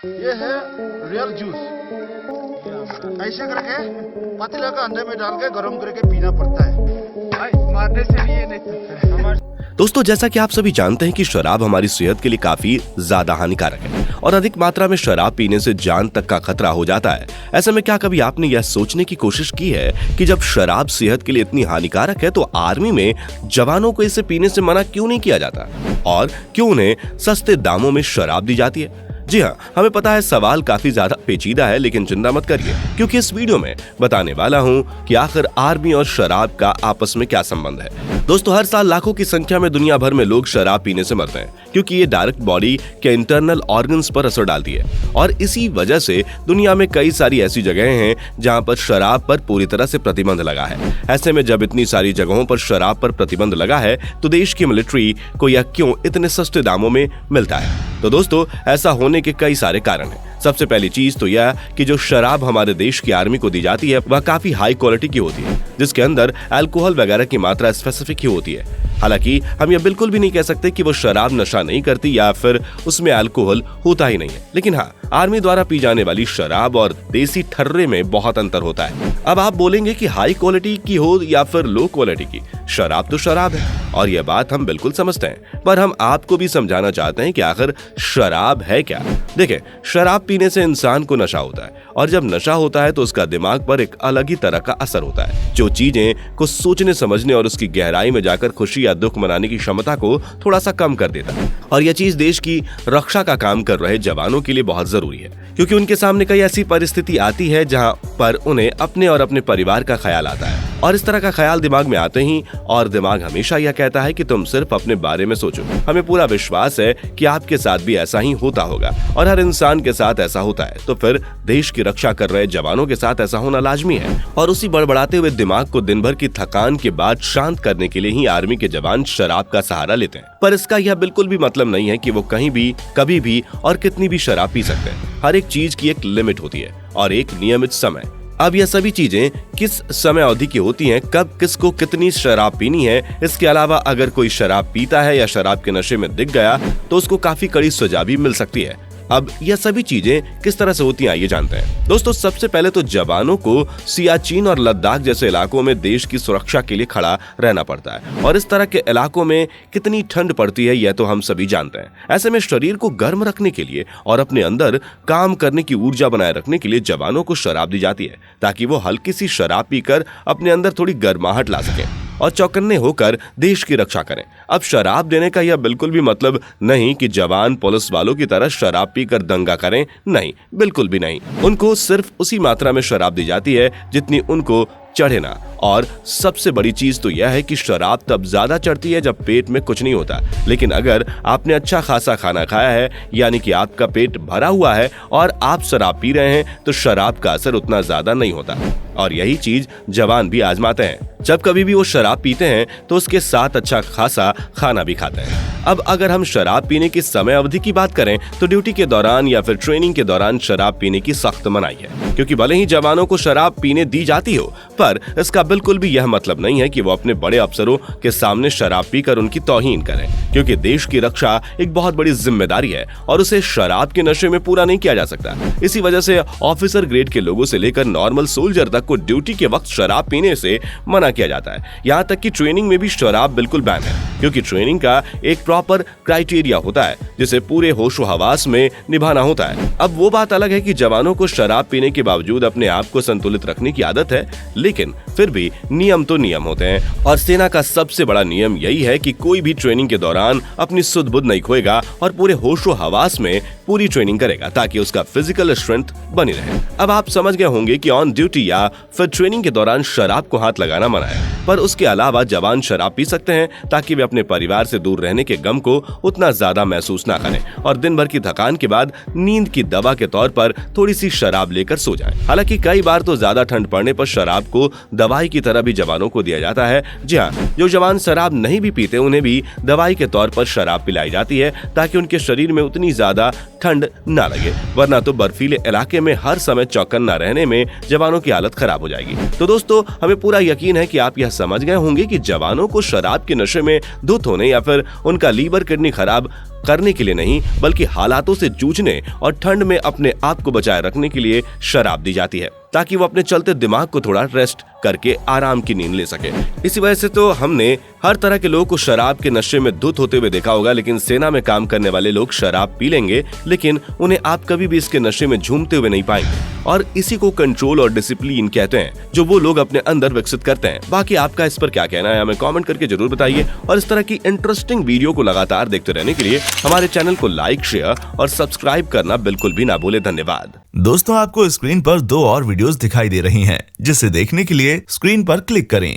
ये है real juice. ऐसे करके पतीला का अंदर में डाल के गर्म करके पीना पड़ता है। भाई मारने से भी ये नहीं थकता है। दोस्तों, जैसा कि आप सभी जानते हैं कि शराब हमारी सेहत के लिए काफी ज्यादा हानिकारक है और अधिक मात्रा में शराब पीने से जान तक का खतरा हो जाता है। ऐसे में क्या कभी आपने यह सोचने की कोशिश की है कि जब शराब सेहत के लिए इतनी हानिकारक है तो आर्मी में जवानों को इसे पीने से मना क्यों नहीं किया जाता और क्यों उन्हें सस्ते दामों में शराब दी जाती है? जी हाँ, हमें पता है सवाल काफी ज्यादा पेचीदा है, लेकिन चिंता मत करिए क्योंकि इस वीडियो में बताने वाला हूँ कि आखिर आर्मी और शराब का आपस में क्या संबंध है। दोस्तों, हर साल लाखों की संख्या में दुनिया भर में लोग शराब पीने से मरते हैं क्योंकि ये डायरेक्ट बॉडी के इंटरनल ऑर्गन्स पर असर डालती है और इसी वजह से दुनिया में कई सारी ऐसी जगहें हैं जहाँ पर शराब पर पूरी तरह से प्रतिबंध लगा है। ऐसे में जब इतनी सारी जगहों पर शराब पर प्रतिबंध लगा है तो देश की मिलिट्री को यह क्यों इतने सस्ते दामों में मिलता है? तो दोस्तों, ऐसा होने के कई सारे कारण हैं। सबसे पहली चीज तो यह कि जो शराब हमारे देश की आर्मी को दी जाती है वह काफी हाई क्वालिटी की होती है, जिसके अंदर अल्कोहल वगैरह की मात्रा स्पेसिफिक ही होती है। हालांकि हम यह बिल्कुल भी नहीं कह सकते कि वो शराब नशा नहीं करती या फिर उसमें अल्कोहल होता ही नहीं है, लेकिन हाँ, आर्मी द्वारा पी जाने वाली शराब और देसी ठर्रे में बहुत अंतर होता है। अब आप बोलेंगे कि हाई क्वालिटी की हो या फिर लो क्वालिटी की, शराब तो शराब है और यह बात हम बिल्कुल समझते हैं, पर हम आपको भी समझाना चाहते हैं कि आखिर शराब है क्या। देखें, शराब पीने से इंसान को नशा होता है और जब नशा होता है तो उसका दिमाग पर एक अलग ही तरह का असर होता है जो चीजें को सोचने समझने और उसकी गहराई में जाकर खुशी या दुख मनाने की क्षमता को थोड़ा सा कम कर देता है। और यह चीज देश की रक्षा का काम कर रहे जवानों के लिए बहुत जरूरी है क्योंकि उनके सामने कई ऐसी परिस्थिति आती है जहां पर उन्हें अपने और अपने परिवार का ख्याल आता है और इस तरह का ख्याल दिमाग में आते ही और दिमाग हमेशा यह कहता है कि तुम सिर्फ अपने बारे में सोचो। हमें पूरा विश्वास है कि आपके साथ भी ऐसा ही होता होगा और हर इंसान के साथ ऐसा होता है, तो फिर देश की रक्षा कर रहे जवानों के साथ ऐसा होना लाजमी है। और उसी बड़बड़ाते हुए दिमाग को दिन भर की थकान के बाद शांत करने के लिए ही आर्मी के जवान शराब का सहारा लेते हैं। पर इसका यह बिल्कुल भी मतलब नहीं है कि वो कहीं भी, कभी भी और कितनी भी शराब पी सकते हैं। हर एक चीज की एक लिमिट होती है और एक नियमित समय। अब यह सभी चीजें किस समय अवधि की होती हैं, कब किसको कितनी शराब पीनी है, इसके अलावा अगर कोई शराब पीता है या शराब के नशे में दिख गया तो उसको काफी कड़ी सजा भी मिल सकती है। अब यह सभी चीजें किस तरह से होती हैं आइए जानते हैं। दोस्तों, सबसे पहले तो जवानों को सियाचिन और लद्दाख जैसे इलाकों में देश की सुरक्षा के लिए खड़ा रहना पड़ता है और इस तरह के इलाकों में कितनी ठंड पड़ती है यह तो हम सभी जानते हैं। ऐसे में शरीर को गर्म रखने के लिए और अपने अंदर काम करने की ऊर्जा बनाए रखने के लिए जवानों को शराब दी जाती है ताकि वो हल्की सी शराब पीकर अपने अंदर थोड़ी गर्माहट ला सके और चौकन्ने होकर देश की रक्षा करें। अब शराब देने का यह बिल्कुल भी मतलब नहीं कि जवान पुलिस वालों की तरह शराब पीकर दंगा करें, नहीं, बिल्कुल भी नहीं। उनको सिर्फ उसी मात्रा में शराब दी जाती है जितनी उनको चढ़े ना। और सबसे बड़ी चीज तो यह है कि शराब तब ज्यादा चढ़ती है जब पेट में कुछ नहीं होता, लेकिन अगर आपने अच्छा खासा खाना खाया है यानी कि आपका पेट भरा हुआ है और आप शराब पी रहे हैं तो शराब का असर उतना ज्यादा नहीं होता। और यही चीज जवान भी आजमाते हैं। जब कभी भी वो शराब पीते हैं तो उसके साथ अच्छा खासा खाना भी खाते हैं। अब अगर हम शराब पीने की समय अवधि की बात करें तो ड्यूटी के दौरान या फिर ट्रेनिंग के दौरान शराब पीने की सख्त मनाही है क्योंकि भले ही जवानों को शराब पीने दी जाती हो, पर इसका बिल्कुल भी यह मतलब नहीं है कि वो अपने बड़े अफसरों के सामने शराब पीकर उनकी तौहीन करें क्योंकि देश की रक्षा एक बहुत बड़ी जिम्मेदारी है और उसे शराब के नशे में पूरा नहीं किया जा सकता। इसी वजह से ऑफिसर ग्रेड के लोगों से लेकर नॉर्मल सोल्जर तक को ड्यूटी के वक्त शराब पीने से मना किया जाता है। यहाँ तक कि ट्रेनिंग में भी शराब बिल्कुल बैन है क्योंकि ट्रेनिंग का एक प्रॉपर क्राइटेरिया होता है जिसे पूरे होशो हवास में निभाना होता है। अब वो बात अलग है कि जवानों को शराब पीने के बावजूद अपने आप को संतुलित रखने की आदत है, लेकिन फिर भी नियम तो नियम होते हैं और सेना का सबसे बड़ा नियम यही है कि कोई भी ट्रेनिंग के दौरान अपनी सुध बुध नहीं खोएगा और पूरे होशो हवास में पूरी ट्रेनिंग करेगा ताकि उसका फिजिकल स्ट्रेंथ बनी रहे। अब आप समझ गए होंगे कि ऑन ड्यूटी या फिर ट्रेनिंग के दौरान शराब को हाथ लगाना मना है, पर उसके अलावा जवान शराब पी सकते हैं ताकि वे अपने परिवार से दूर रहने के गम को उतना ज्यादा महसूस ना करें और दिन भर की थकान के बाद नींद की दवा के तौर पर थोड़ी सी शराब लेकर सो जाएं। हालांकि कई बार तो ज्यादा ठंड पड़ने पर शराब को दवाई की तरह भी जवानों को दिया जाता है। जी हाँ, जो जवान शराब नहीं भी पीते उन्हें भी दवाई के तौर पर शराब पिलाई जाती है ताकि उनके शरीर में उतनी ज्यादा ठंड ना लगे, वरना तो बर्फीले इलाके में हर समय चौकन्ना रहने में जवानों की हालत खराब हो जाएगी। तो दोस्तों, हमें पूरा यकीन है कि आप यह समझ गए होंगे कि जवानों को शराब के नशे में धुत होने या फिर उनका लीवर किडनी खराब करने के लिए नहीं, बल्कि हालातों से जूझने और ठंड में अपने आप को बचाए रखने के लिए शराब दी जाती है, ताकि वो अपने चलते दिमाग को थोड़ा रेस्ट करके आराम की नींद ले सके। इसी वजह से तो हमने हर तरह के लोगों को शराब के नशे में धुत होते हुए देखा होगा, लेकिन सेना में काम करने वाले लोग शराब पी लेंगे, लेकिन उन्हें आप कभी भी इसके नशे में झूमते हुए नहीं पाएंगे। और इसी को कंट्रोल और डिसिप्लिन कहते हैं, जो वो लोग अपने अंदर विकसित करते हैं। बाकी आपका इस पर क्या कहना है, हमें कमेंट करके जरूर बताइए। और इस तरह की इंटरेस्टिंग वीडियो को लगातार देखते रहने के लिए हमारे चैनल को लाइक, शेयर और सब्सक्राइब करना बिल्कुल भी ना भूले। धन्यवाद। दोस्तों, आपको स्क्रीन पर 2 और वीडियोस दिखाई दे रही हैं, जिसे देखने के लिए स्क्रीन पर क्लिक करें।